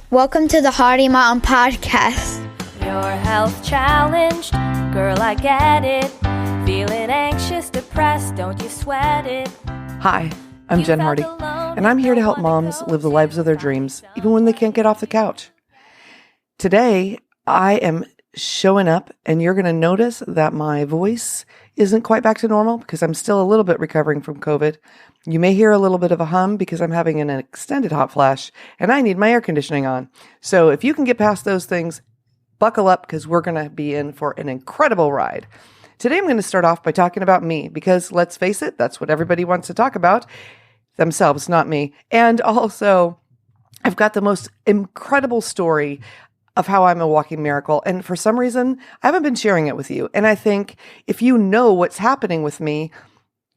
Welcome to the Hardy Mom Podcast. Your health challenged, girl, I get it. Feeling anxious, depressed, don't you sweat it. Hi, I'm Jen Hardy, and I'm here to help moms live the lives of their dreams, even when they can't get off the couch. Today, I am showing up, and you're going to notice that my voice isn't quite back to normal because I'm still a little bit recovering from COVID. You may hear a little bit of a hum because I'm having an extended hot flash, and I need my air conditioning on. So if you can get past those things, buckle up because we're going to be in for an incredible ride. Today, I'm going to start off by talking about me because let's face it, that's what everybody wants to talk about, themselves, not me. And also, I've got the most incredible story of how I'm a walking miracle. And for some reason, I haven't been sharing it with you. And I think if you know what's happening with me,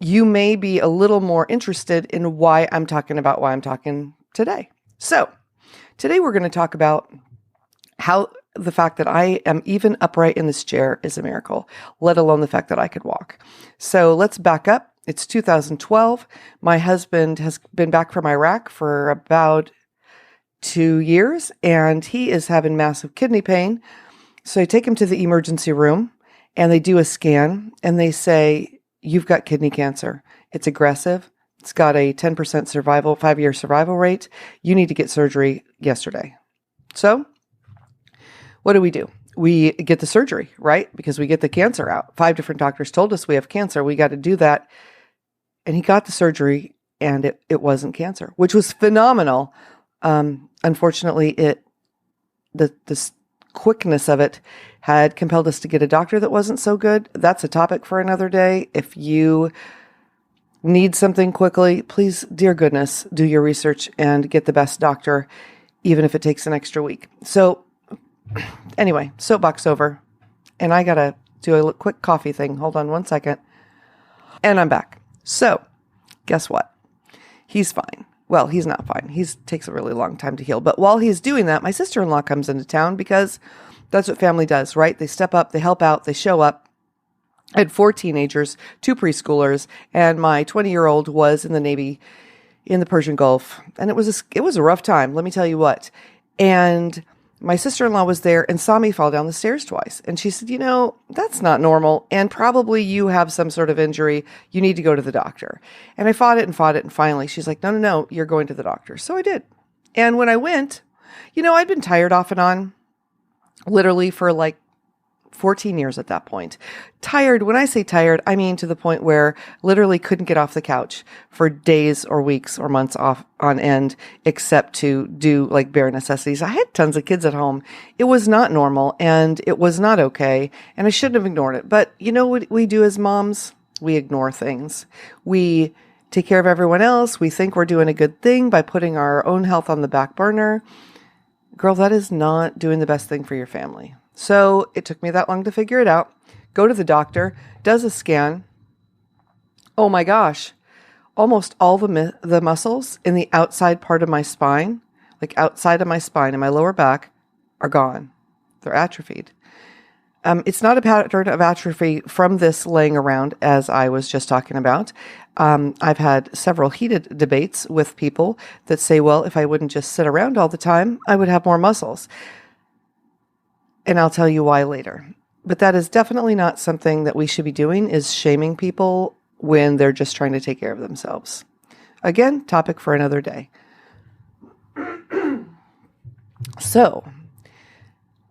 you may be a little more interested in why I'm talking today. So today we're going to talk about how the fact that I am even upright in this chair is a miracle, let alone the fact that I could walk. So let's back up. It's 2012. My husband has been back from Iraq for about 2 years, and he is having massive kidney pain. So I take him to the emergency room, and they do a scan, and they say, you've got kidney cancer. It's aggressive. It's got a 10% 5-year survival rate. You need to get surgery yesterday. So what do? We get the surgery, right? Because we get the cancer out. 5 different doctors told us we have cancer. We got to do that. And he got the surgery, and it wasn't cancer, which was phenomenal. Unfortunately, the quickness of it had compelled us to get a doctor that wasn't so good. That's a topic for another day. If you need something quickly, please, dear goodness, do your research and get the best doctor, even if it takes an extra week. So anyway, soapbox over, and I got to do a quick coffee thing. Hold on one second. And I'm back. So guess what? He's fine. Well, he's not fine. He takes a really long time to heal. But while he's doing that, my sister-in-law comes into town because that's what family does, right? They step up, they help out, they show up. I had 4 teenagers, 2 preschoolers, and my 20-year-old was in the Navy in the Persian Gulf. And it was a rough time, let me tell you what. And my sister-in-law was there and saw me fall down the stairs twice. And she said, that's not normal. And probably you have some sort of injury. You need to go to the doctor. And I fought it. And finally she's like, no, you're going to the doctor. So I did. And when I went, I'd been tired off and on literally for like 14 years at that point. Tired. When I say tired, I mean to the point where literally couldn't get off the couch for days or weeks or months off on end, except to do like bare necessities. I had tons of kids at home. It was not normal and it was not okay. And I shouldn't have ignored it. But you know what we do as moms? We ignore things. We take care of everyone else. We think we're doing a good thing by putting our own health on the back burner. Girl, that is not doing the best thing for your family. So it took me that long to figure it out. Go to the doctor, does a scan. Oh my gosh. Almost all the muscles in the outside part of my spine, like outside of my spine and my lower back, are gone. They're atrophied. It's not a pattern of atrophy from this laying around, as I was just talking about. I've had several heated debates with people that say, well, if I wouldn't just sit around all the time, I would have more muscles. And I'll tell you why later. But that is definitely not something that we should be doing, is shaming people when they're just trying to take care of themselves. Again, topic for another day. So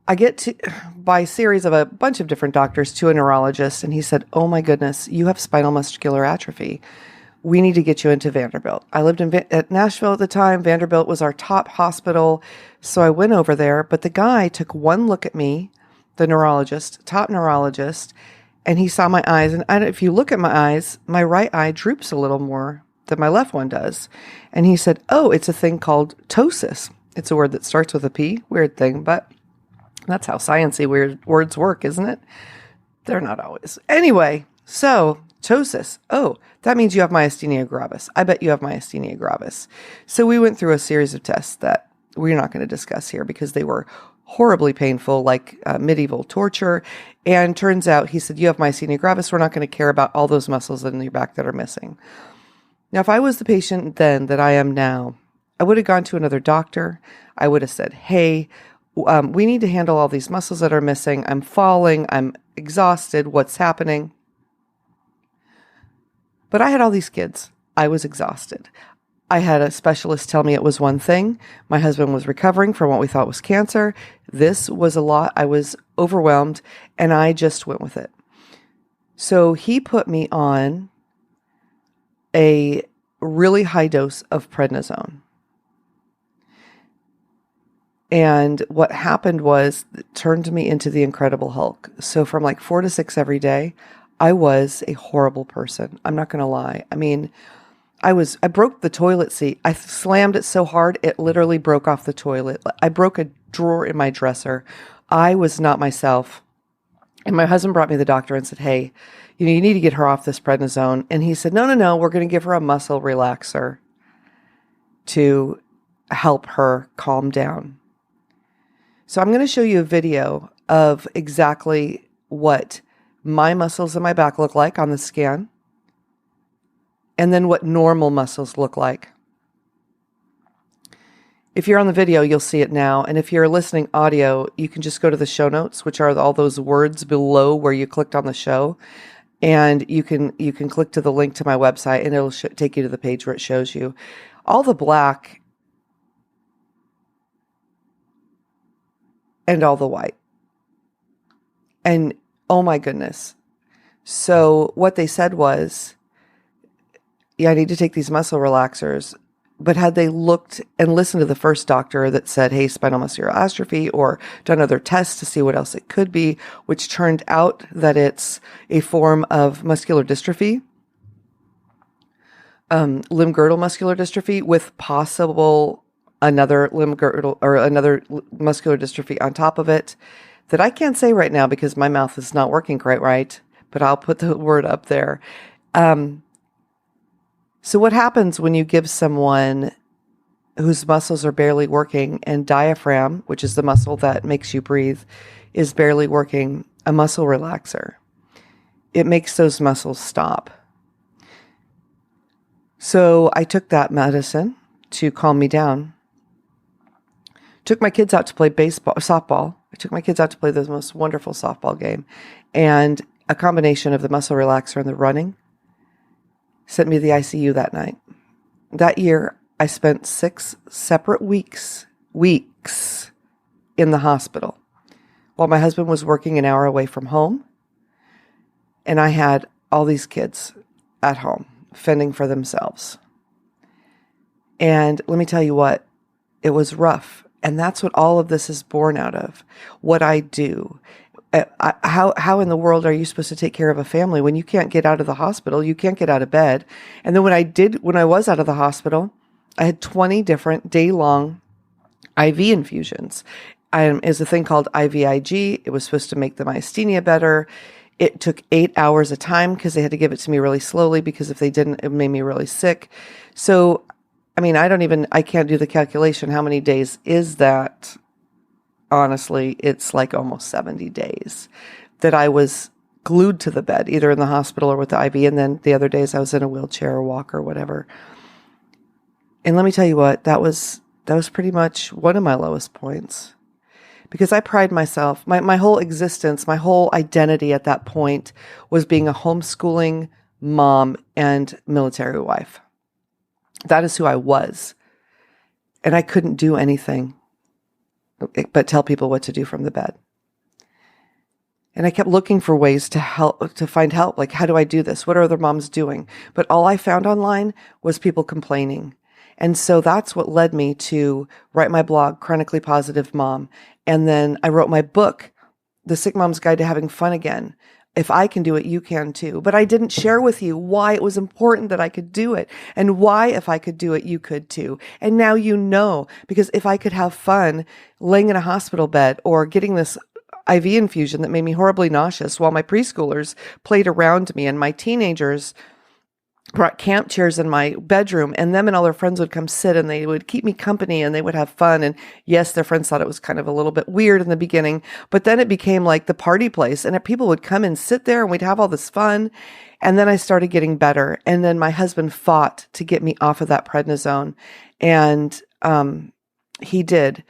I get to, by series of a bunch of different doctors, to a neurologist, and he said, oh my goodness, you have spinal muscular atrophy. We need to get you into Vanderbilt. I lived at Nashville at the time. Vanderbilt was our top hospital. So I went over there, but the guy took one look at me, the neurologist, top neurologist, and he saw my eyes. And if you look at my eyes, my right eye droops a little more than my left one does. And he said, oh, it's a thing called ptosis. It's a word that starts with a P. Weird thing, but that's how sciencey weird words work, isn't it? They're not always. Anyway, so ptosis. Oh, that means you have myasthenia gravis. I bet you have myasthenia gravis. So we went through a series of tests that we're not going to discuss here because they were horribly painful, like medieval torture. And turns out, he said, you have myasthenia gravis. We're not going to care about all those muscles in your back that are missing. Now, if I was the patient then that I am now, I would have gone to another doctor. I would have said, hey, we need to handle all these muscles that are missing. I'm falling. I'm exhausted. What's happening? But I had all these kids. I was exhausted. I had a specialist tell me it was one thing. My husband was recovering from what we thought was cancer. This was a lot. I was overwhelmed, and I just went with it. So he put me on a really high dose of prednisone. And what happened was it turned me into the Incredible Hulk. So from like 4 to 6 every day, I was a horrible person. I'm not going to lie. I mean, I broke the toilet seat. I slammed it so hard, it literally broke off the toilet. I broke a drawer in my dresser. I was not myself. And my husband brought me to the doctor and said, hey, you need to get her off this prednisone. And he said, no, we're going to give her a muscle relaxer to help her calm down. So I'm going to show you a video of exactly what my muscles in my back look like on the scan, and then what normal muscles look like. If you're on the video, you'll see it now. And if you're listening audio, you can just go to the show notes, which are all those words below where you clicked on the show. And you can click to the link to my website, and it'll take you to the page where it shows you all the black and all the white. And oh my goodness. So what they said was, yeah, I need to take these muscle relaxers. But had they looked and listened to the first doctor that said, hey, spinal muscular atrophy, or done other tests to see what else it could be, which turned out that it's a form of muscular dystrophy, limb-girdle muscular dystrophy with possible another limb-girdle or another muscular dystrophy on top of it, that I can't say right now because my mouth is not working quite right, but I'll put the word up there. So what happens when you give someone whose muscles are barely working, and diaphragm, which is the muscle that makes you breathe, is barely working, a muscle relaxer? It makes those muscles stop. So I took that medicine to calm me down. Took my kids out to play softball. I took my kids out to play the most wonderful softball game. And a combination of the muscle relaxer and the running sent me to the ICU that night. That year, I spent 6 separate weeks in the hospital while my husband was working an hour away from home. And I had all these kids at home fending for themselves. And let me tell you what, it was rough. And that's what all of this is born out of. What I do. How in the world are you supposed to take care of a family when you can't get out of the hospital? You can't get out of bed. And then when I was out of the hospital, I had 20 different day-long IV infusions. Is a thing called IVIG. It was supposed to make the myasthenia better. It took 8 hours a time because they had to give it to me really slowly, because if they didn't, it made me really sick. So, I mean, I can't do the calculation. How many days is that? Honestly, it's like almost 70 days that I was glued to the bed, either in the hospital or with the IV. And then the other days I was in a wheelchair or walker or whatever. And let me tell you what, that was pretty much one of my lowest points, because I pride myself, my whole existence, my whole identity at that point was being a homeschooling mom and military wife. That is who I was. And I couldn't do anything but tell people what to do from the bed. And I kept looking for ways to find help. Like, how do I do this? What are other moms doing? But all I found online was people complaining. And so that's what led me to write my blog, Chronically Positive Mom. And then I wrote my book, The Sick Mom's Guide to Having Fun Again. If I can do it, you can too. But I didn't share with you why it was important that I could do it, and why if I could do it, you could too. And now you know, because if I could have fun laying in a hospital bed or getting this IV infusion that made me horribly nauseous while my preschoolers played around me and my teenagers brought camp chairs in my bedroom, and them and all their friends would come sit and they would keep me company and they would have fun. And yes, their friends thought it was kind of a little bit weird in the beginning, but then it became like the party place, and people would come and sit there and we'd have all this fun. And then I started getting better. And then my husband fought to get me off of that prednisone. And He did,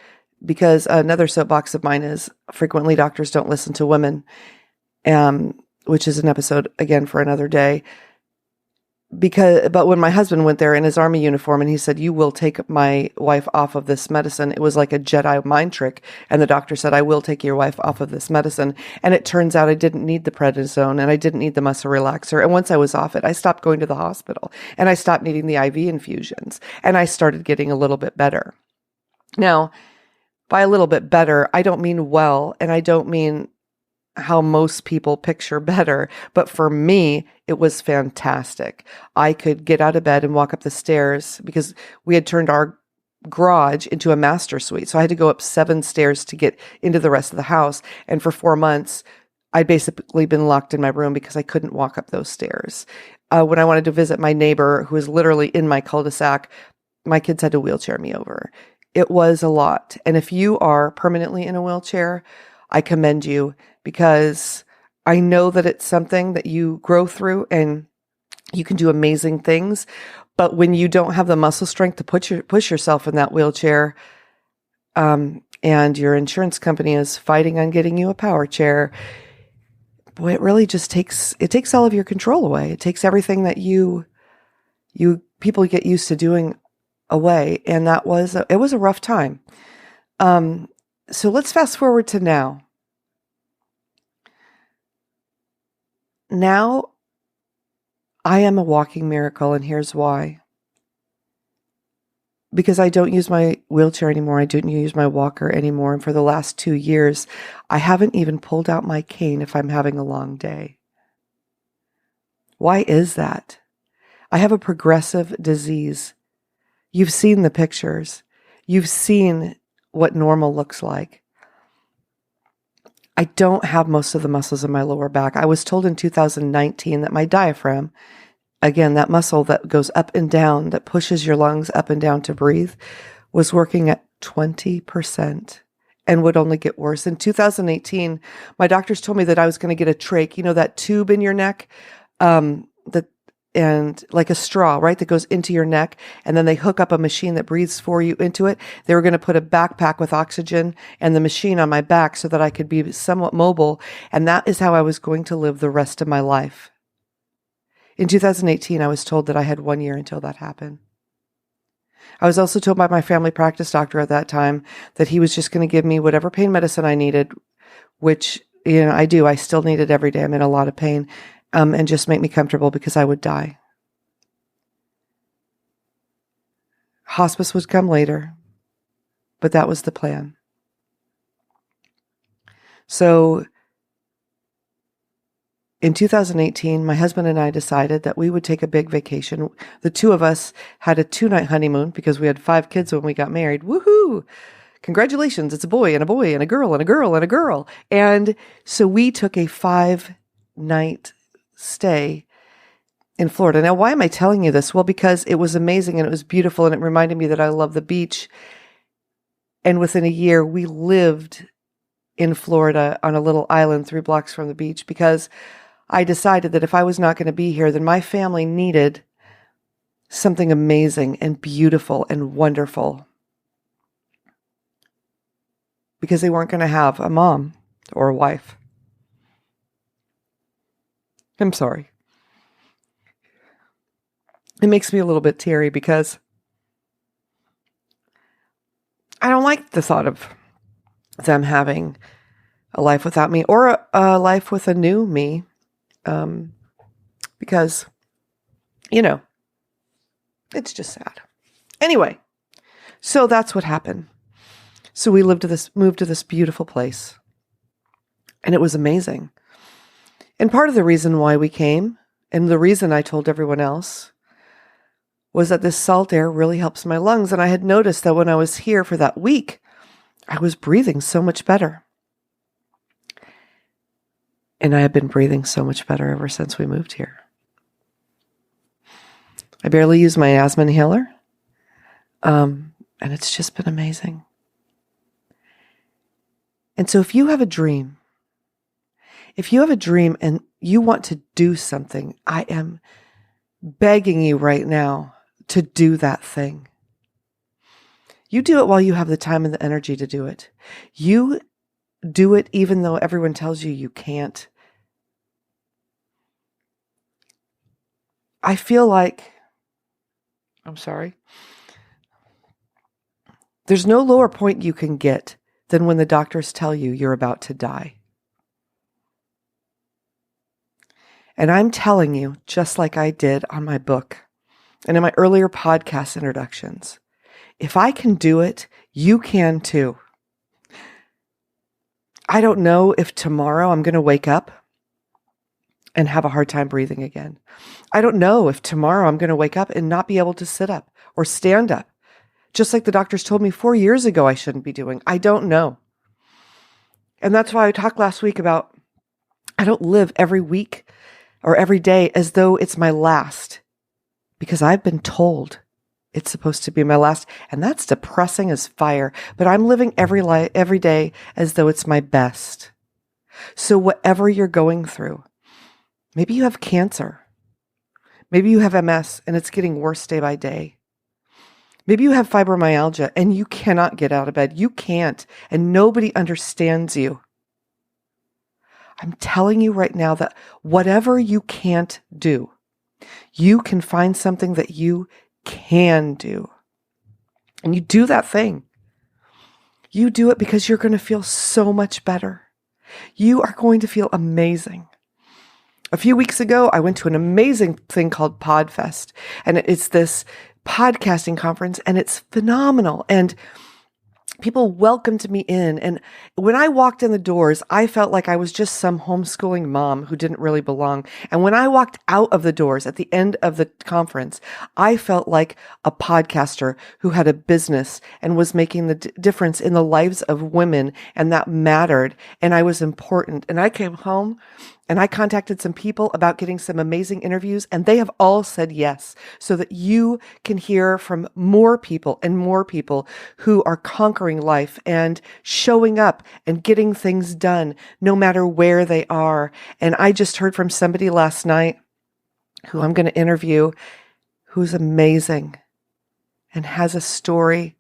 because another soapbox of mine is frequently doctors don't listen to women, which is an episode again for another day. But when my husband went there in his army uniform and he said, "You will take my wife off of this medicine," it was like a Jedi mind trick. And the doctor said, "I will take your wife off of this medicine." And it turns out I didn't need the prednisone and I didn't need the muscle relaxer. And once I was off it, I stopped going to the hospital and I stopped needing the IV infusions and I started getting a little bit better. Now, by a little bit better, I don't mean well, and I don't mean how most people picture better, but for me, it was fantastic. I could get out of bed and walk up the stairs because we had turned our garage into a master suite. So I had to go up 7 stairs to get into the rest of the house. And for 4 months, I'd basically been locked in my room because I couldn't walk up those stairs. When I wanted to visit my neighbor, who was literally in my cul-de-sac, my kids had to wheelchair me over. It was a lot. And if you are permanently in a wheelchair, I commend you, because I know that it's something that you grow through and you can do amazing things. But when you don't have the muscle strength to push yourself in that wheelchair, and your insurance company is fighting on getting you a power chair, boy, it really just takes all of your control away. It takes everything that you people get used to doing away. And it was a rough time. So let's fast forward to now. Now, I am a walking miracle, and here's why. Because I don't use my wheelchair anymore. I don't use my walker anymore. And for the last 2 years, I haven't even pulled out my cane if I'm having a long day. Why is that? I have a progressive disease. You've seen the pictures. You've seen what normal looks like. I don't have most of the muscles in my lower back. I was told in 2019 that my diaphragm, again, that muscle that goes up and down, that pushes your lungs up and down to breathe, was working at 20% and would only get worse. In 2018, my doctors told me that I was going to get a trach, that tube in your neck, and like a straw, right, that goes into your neck, and then they hook up a machine that breathes for you into it. They were going to put a backpack with oxygen and the machine on my back so that I could be somewhat mobile, and that is how I was going to live the rest of my life. In 2018, I was told that I had 1 year until that happened. I was also told by my family practice doctor at that time that he was just going to give me whatever pain medicine I needed, which, I do. I still need it every day. I'm in a lot of pain. And just make me comfortable because I would die. Hospice would come later, but that was the plan. So in 2018, my husband and I decided that we would take a big vacation. The two of us had a 2-night honeymoon because we had 5 kids when we got married. Woohoo! Congratulations. It's a boy and a boy and a girl and a girl and a girl. And so we took a 5-night stay in Florida. Now, why am I telling you this? Well, because it was amazing and it was beautiful and it reminded me that I love the beach. And within a year, we lived in Florida on a little island 3 blocks from the beach because I decided that if I was not going to be here, then my family needed something amazing and beautiful and wonderful because they weren't going to have a mom or a wife. I'm sorry. It makes me a little bit teary because I don't like the thought of them having a life without me or a life with a new me. Because, it's just sad. Anyway, so that's what happened. So we moved to this beautiful place, and it was amazing. And part of the reason why we came, and the reason I told everyone else, was that this salt air really helps my lungs. And I had noticed that when I was here for that week, I was breathing so much better. And I have been breathing so much better ever since we moved here. I barely use my asthma inhaler. And it's just been amazing. And so if you have a dream and you want to do something, I am begging you right now to do that thing. You do it while you have the time and the energy to do it. You do it even though everyone tells you you can't. I feel like, there's no lower point you can get than when the doctors tell you you're about to die. And I'm telling you, just like I did on my book and in my earlier podcast introductions, if I can do it, you can too. I don't know if tomorrow I'm going to wake up and have a hard time breathing again. I don't know if tomorrow I'm going to wake up and not be able to sit up or stand up, just like the doctors told me 4 years ago I shouldn't be doing. I don't know. And that's why I talked last week about I don't live every week or every day as though it's my last, because I've been told it's supposed to be my last, and that's depressing as fire. But I'm living every day as though it's my best. So whatever you're going through, maybe you have cancer, maybe you have MS and it's getting worse day by day. Maybe you have fibromyalgia and you cannot get out of bed. You can't, and nobody understands you. I'm telling you right now that whatever you can't do, you can find something that you can do. And you do that thing. You do it because you're going to feel so much better. You are going to feel amazing. A few weeks ago, I went to an amazing thing called PodFest, and it's this podcasting conference, and it's phenomenal. And people welcomed me in. And when I walked in the doors, I felt like I was just some homeschooling mom who didn't really belong. And when I walked out of the doors at the end of the conference, I felt like a podcaster who had a business and was making the difference in the lives of women, and that mattered. And I was important. And I came home and I contacted some people about getting some amazing interviews, and they have all said yes, so that you can hear from more people and more people who are conquering life and showing up and getting things done no matter where they are. And I just heard from somebody last night who I'm going to interview, who's amazing and has a story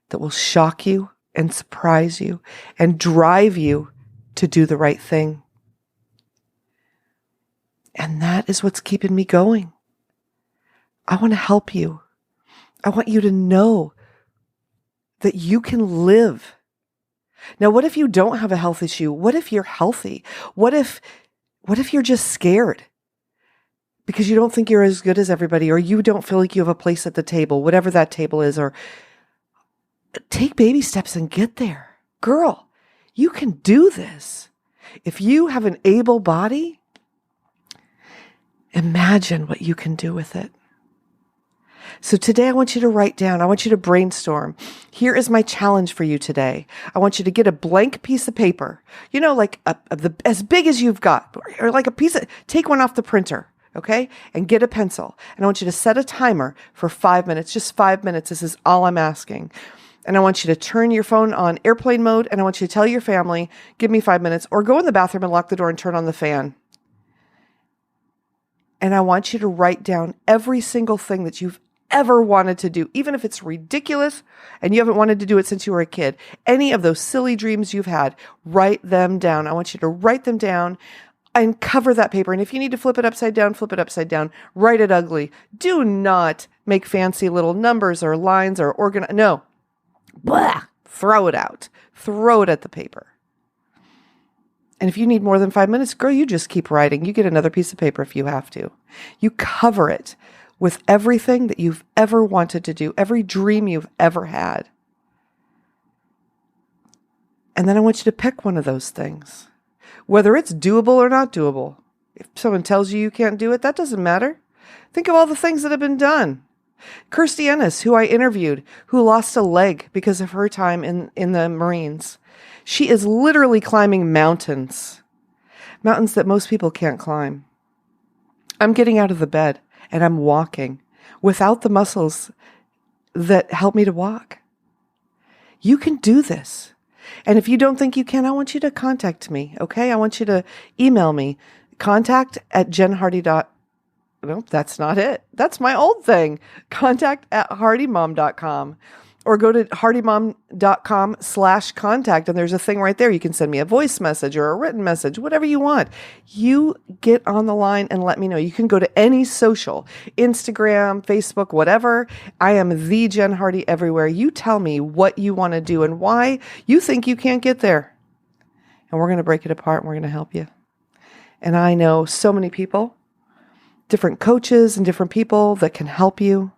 that will shock you and surprise you and drive you to do the right thing. And that is what's keeping me going. I want to help you. I want you to know that you can live. Now, what if you don't have a health issue? What if you're healthy? What if you're just scared because you don't think you're as good as everybody, or you don't feel like you have a place at the table, whatever that table is, or take baby steps and get there. Girl, you can do this. If you have an able body, imagine what you can do with it. So today I want you to write down, I want you to brainstorm. Here is my challenge for you today. I want you to get a blank piece of paper, like as big as you've got, or like take one off the printer, okay? And get a pencil. And I want you to set a timer for 5 minutes, just 5 minutes. This is all I'm asking. And I want you to turn your phone on airplane mode, and I want you to tell your family, give me 5 minutes, or go in the bathroom and lock the door and turn on the fan. And I want you to write down every single thing that you've ever wanted to do, even if it's ridiculous and you haven't wanted to do it since you were a kid. Any of those silly dreams you've had, write them down. I want you to write them down and cover that paper. And if you need to flip it upside down, flip it upside down. Write it ugly. Do not make fancy little numbers or lines or organize. No. Blah. Throw it out. Throw it at the paper. And if you need more than 5 minutes, girl, you just keep writing. You get another piece of paper if you have to. You cover it with everything that you've ever wanted to do, every dream you've ever had. And then I want you to pick one of those things, whether it's doable or not doable. If someone tells you you can't do it, that doesn't matter. Think of all the things that have been done. Kirstie Ennis, who I interviewed, who lost a leg because of her time in the Marines. She is literally climbing mountains that most people can't climb. I'm getting out of the bed and I'm walking without the muscles that help me to walk. You can do this. And if you don't think you can, I want you to contact me, okay? I want you to email me, contact@jenhardy. No, that's not it. That's my old thing. contact@hardymom.com. or go to hardymom.com/contact. And there's a thing right there. You can send me a voice message or a written message, whatever you want. You get on the line and let me know. You can go to any social, Instagram, Facebook, whatever. I am the Jen Hardy everywhere. You tell me what you want to do and why you think you can't get there. And we're going to break it apart and we're going to help you. And I know so many people, different coaches and different people that can help you.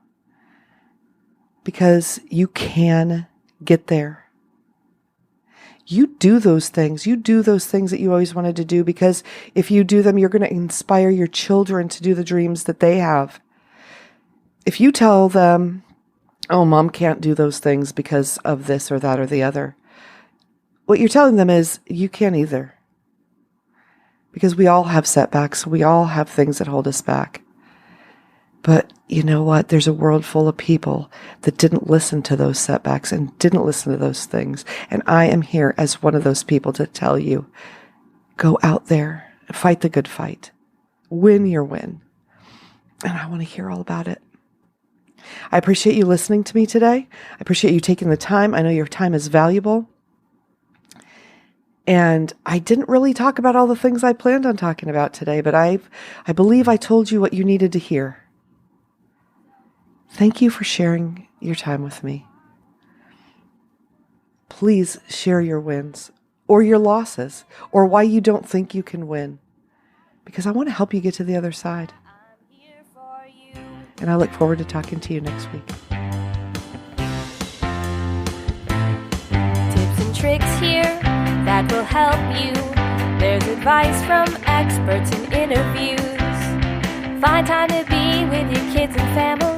Because you can get there. You do those things. You do those things that you always wanted to do, because if you do them, you're going to inspire your children to do the dreams that they have. If you tell them, oh, mom can't do those things because of this or that or the other, what you're telling them is you can't either. Because we all have setbacks. We all have things that hold us back. But you know what? There's a world full of people that didn't listen to those setbacks and didn't listen to those things. And I am here as one of those people to tell you, go out there, fight the good fight, win your win. And I want to hear all about it. I appreciate you listening to me today. I appreciate you taking the time. I know your time is valuable. And I didn't really talk about all the things I planned on talking about today, but I believe I told you what you needed to hear. Thank you for sharing your time with me. Please share your wins or your losses or why you don't think you can win, because I want to help you get to the other side. And I look forward to talking to you next week. Tips and tricks here that will help you. There's advice from experts and interviews. Find time to be with your kids and family.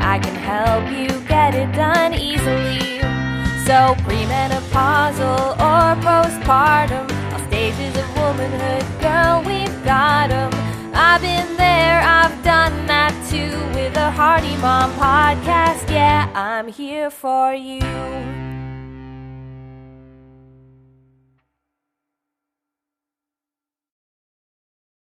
I can help you get it done easily. So premenopausal or postpartum, all stages of womanhood, girl, we've got 'em. I've been there, I've done that too, with the Hardy Mom podcast. Yeah, I'm here for you.